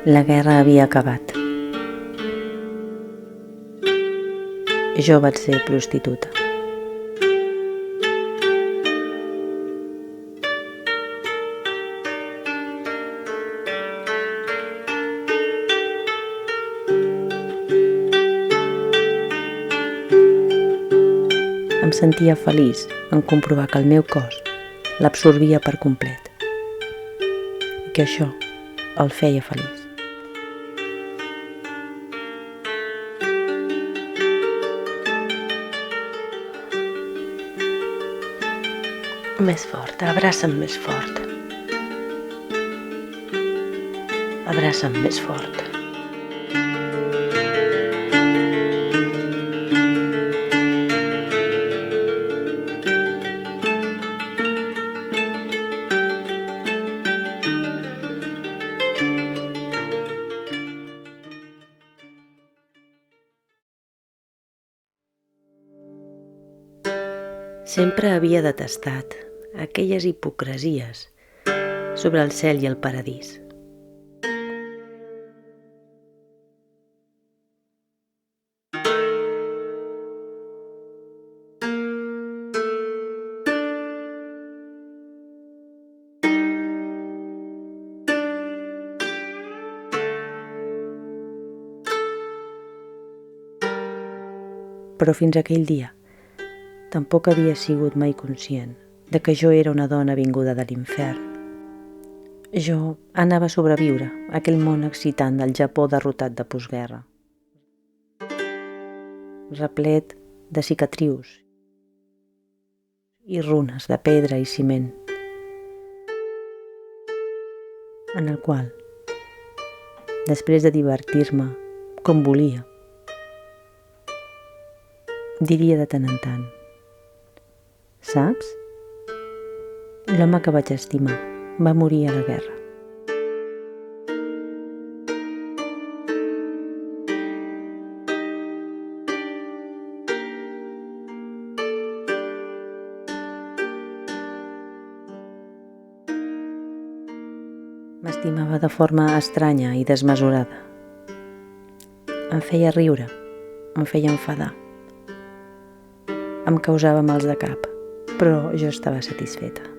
La guerra havia acabat. Jo vaig ser prostituta. Em sentia feliç en comprovar que el meu cos l'absorbia per complet i que això el feia feliç. Més fort, abraça'm més fort. Abraça'm més fort. Sempre havia detestat aquelles hipocresies sobre el cel i el paradís. Però fins aquell dia tampoc havia sigut mai conscient de que jo era una dona vinguda de l'infern. Jo anava a sobreviure a aquell món excitant del Japó derrotat de postguerra, replet de cicatrius i runes de pedra i ciment, en el qual, després de divertir-me com volia, diria de tant en tant: saps? L'home que vaig estimar va morir a la guerra. M'estimava de forma estranya i desmesurada. Em feia riure, em feia enfadar. Em causava mals de cap, però jo estava satisfeta.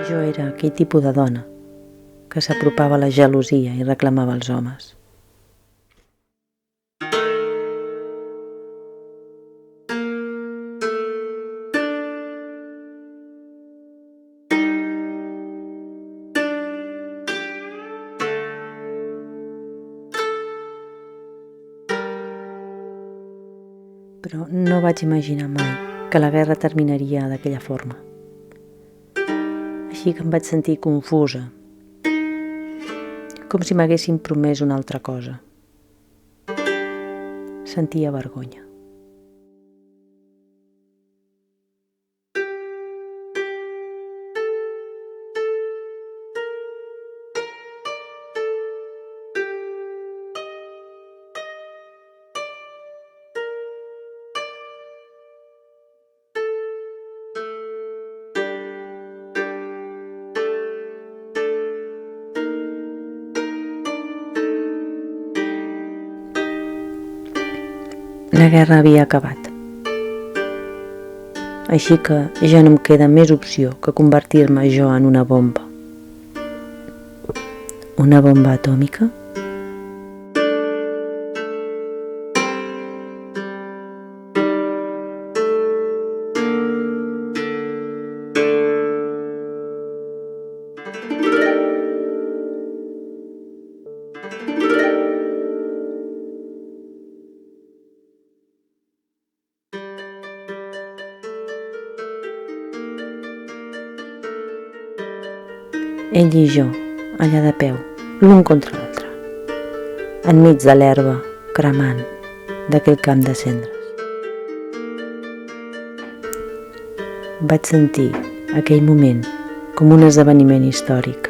Jo era aquell tipus de dona que s'apropava a la gelosia i reclamava els homes. Però no vaig imaginar mai que la guerra terminaria d'aquella forma. Així que em vaig sentir confusa, com si m'haguessin promès una altra cosa. Sentia vergonya. La guerra havia acabat. Així que ja no em queda més opció que convertir-me jo en una bomba. Una bomba atòmica? ell i jo, allà de peu, l'un contra l'altre, enmig de l'herba cremant d'aquell camp de cendres. Vaig sentir aquell moment com un esdeveniment històric.